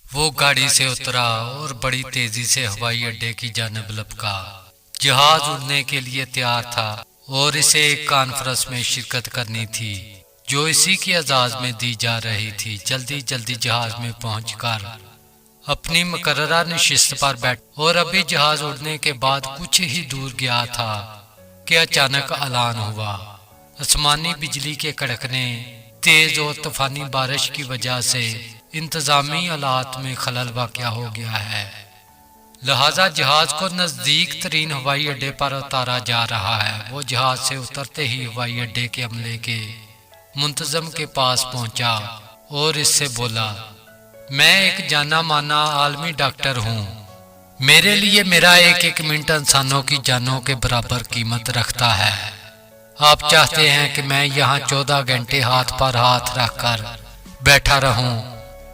وہ گاڑی سے اترا اور بڑی تیزی سے ہوائی اڈے کی جانب لپکا۔ جہاز اڑنے کے لیے تیار تھا اور اسے ایک کانفرنس میں شرکت کرنی تھی جو اسی کی اعزاز میں دی جا رہی تھی۔ جلدی جلدی جہاز میں پہنچ کر اپنی مقررہ نشست پر بیٹھ اور ابھی جہاز اڑنے کے بعد کچھ ہی دور گیا تھا کہ اچانک اعلان ہوا۔ آسمانی بجلی کے کڑکنے، تیز اور طوفانی بارش کی وجہ سے انتظامی آلات میں خلل واقع ہو گیا ہے، لہذا جہاز کو نزدیک ترین ہوائی اڈے پر اتارا جا رہا ہے۔ وہ جہاز سے اترتے ہی ہوائی اڈے کے عملے کے منتظم کے پاس پہنچا اور اس سے بولا، میں ایک جانا مانا عالمی ڈاکٹر ہوں، میرے لیے میرا ایک ایک منٹ انسانوں کی جانوں کے برابر قیمت رکھتا ہے۔ آپ چاہتے ہیں کہ میں یہاں 14 گھنٹے ہاتھ پر ہاتھ رکھ کر بیٹھا رہوں؟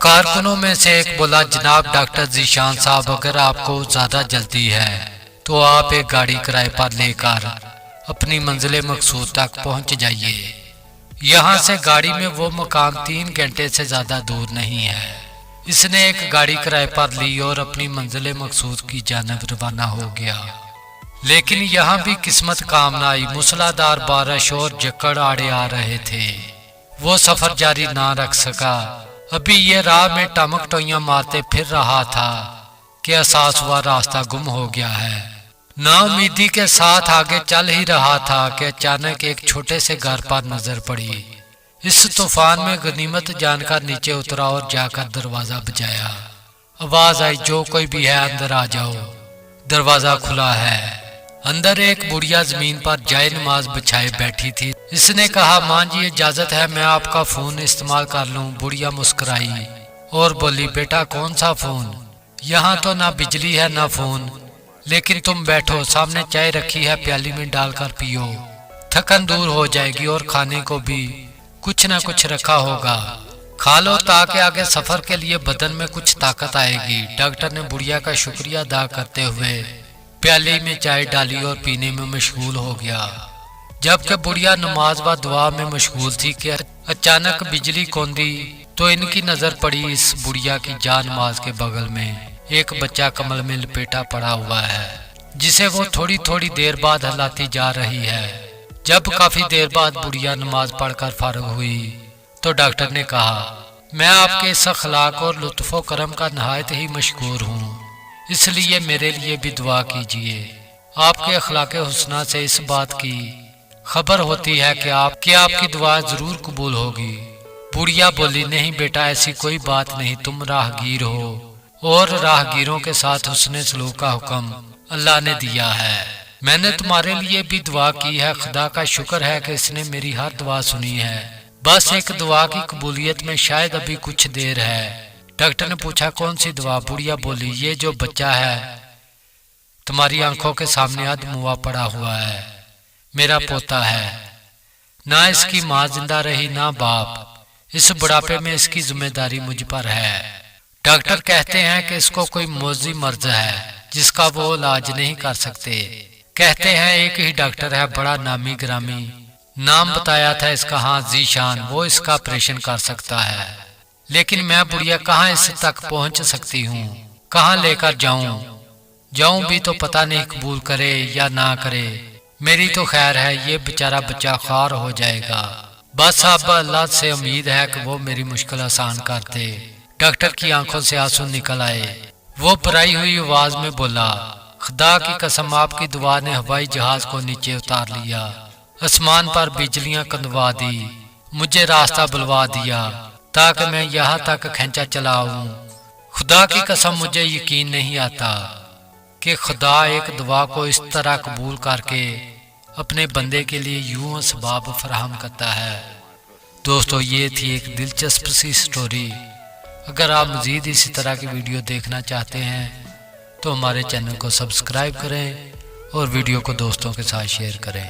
کارکنوں میں سے ایک بولا، جناب ڈاکٹر ذیشان صاحب، اگر آپ کو زیادہ جلدی ہے تو آپ ایک گاڑی کرائے پر لے کر اپنی منزل مقصود تک پہنچ جائیے۔ یہاں سے گاڑی میں وہ مقام 3 گھنٹے سے زیادہ دور نہیں ہے۔ اس نے ایک گاڑی کرائے پر لی اور اپنی منزل مقصود کی جانب روانہ ہو گیا، لیکن یہاں بھی قسمت کام نہ آئی۔ موسلادھار بارش اور جھکڑ آڑے آ رہے تھے، وہ سفر جاری نہ رکھ سکا۔ ابھی یہ راہ میں ٹمک ٹوئیاں مارتے پھر رہا تھا کہ احساس ہوا راستہ گم ہو گیا ہے۔ نا امیدی کے ساتھ آگے چل ہی رہا تھا کہ اچانک ایک چھوٹے سے گھر پر نظر پڑی۔ اس طوفان میں غنیمت جان کر نیچے اترا اور جا کر دروازہ بجایا۔ آواز آئی، جو کوئی بھی ہے اندر آ جاؤ، دروازہ کھلا ہے۔ اندر ایک بڑھیا زمین پر جائے نماز بچھائے بیٹھی تھی۔ اس نے کہا، ماں جی اجازت ہے میں آپ کا فون استعمال کر لوں؟ بڑھیا مسکرائی اور بولی، بیٹا کون سا فون؟ یہاں تو نہ بجلی ہے نہ فون، لیکن تم بیٹھو، سامنے چائے رکھی ہے، پیالی میں ڈال کر پیو، تھکن دور ہو جائے گی، اور کھانے کو بھی کچھ نہ کچھ رکھا ہوگا، کھا لو تاکہ آگے سفر کے لیے بدن میں کچھ طاقت آئے گی۔ ڈاکٹر نے بڑھیا کا شکریہ ادا کرتے ہوئے پیالی میں چائے ڈالی اور پینے میں مشغول ہو گیا۔ جبکہ بڑھیا نماز و دعا میں مشغول تھی کہ اچانک بجلی کوندی تو ان کی نظر پڑی اس بڑھیا کی جا نماز کے بغل میں ایک بچہ کمل میں لپیٹا پڑا ہوا ہے، جسے وہ تھوڑی تھوڑی دیر بعد ہلاتی جا رہی ہے۔ جب کافی دیر بعد بڑھیا نماز پڑھ کر فارغ ہوئی تو ڈاکٹر نے کہا، میں آپ کے اس اخلاق اور لطف و کرم کا نہایت ہی مشکور ہوں، اس لیے میرے لیے بھی دعا کیجیے۔ آپ کے اخلاق حسنہ سے اس بات کی خبر ہوتی ہے کہ آپ کی دعا ضرور قبول ہوگی۔ بڑھیا بولی، نہیں بیٹا ایسی کوئی بات نہیں، تم راہ گیر ہو اور راہ گیروں کے ساتھ حسن سلوک کا حکم اللہ نے دیا ہے۔ میں نے تمہارے لیے بھی دعا کی ہے، خدا کا شکر ہے کہ اس نے میری ہر دعا سنی ہے، بس ایک دعا کی قبولیت میں شاید ابھی کچھ دیر ہے۔ ڈاکٹر نے پوچھا، کون سی دعا؟ بڑھیا بولی، یہ جو بچہ ہے تمہاری آنکھوں کے سامنے ادم ہوا پڑا ہوا ہے، میرا پوتا ہے، نہ اس کی ماں زندہ رہی نہ باپ، اس بڑھاپے میں اس کی ذمہ داری مجھ پر ہے۔ ڈاکٹر کہتے ہیں کہ اس کو کوئی موذی مرض ہے جس کا وہ علاج نہیں کر سکتے۔ کہتے ہیں ایک ہی ڈاکٹر ہے، بڑا نامی گرامی، نام بتایا تھا اس کا، ہاں ذیشان، وہ اس کا آپریشن کر سکتا ہے، لیکن میں بڑھیا کہاں اس تک پہنچ سکتی ہوں، کہاں لے کر جاؤں بھی تو پتہ نہیں قبول کرے یا نہ کرے۔ میری تو خیر ہے، یہ بیچارہ بچہ خوار ہو جائے گا، بس اب اللہ سے امید ہے کہ وہ میری مشکل آسان کر دے۔ ڈاکٹر کی آنکھوں سے آنسو نکل آئے، وہ پرائی ہوئی آواز میں بولا، خدا کی قسم آپ کی دعا نے ہوائی جہاز کو نیچے اتار لیا، آسمان پر بجلیاں کندوا دی، مجھے راستہ بلوا دیا تاکہ میں یہاں تک کھینچا چلاؤں۔ خدا کی قسم مجھے یقین نہیں آتا کہ خدا ایک دعا کو اس طرح قبول کر کے اپنے بندے کے لیے یوں اسباب فراہم کرتا ہے۔ دوستو، یہ تھی ایک دلچسپ سی سٹوری۔ اگر آپ مزید اسی طرح کی ویڈیو دیکھنا چاہتے ہیں تو ہمارے چینل کو سبسکرائب کریں اور ویڈیو کو دوستوں کے ساتھ شیئر کریں۔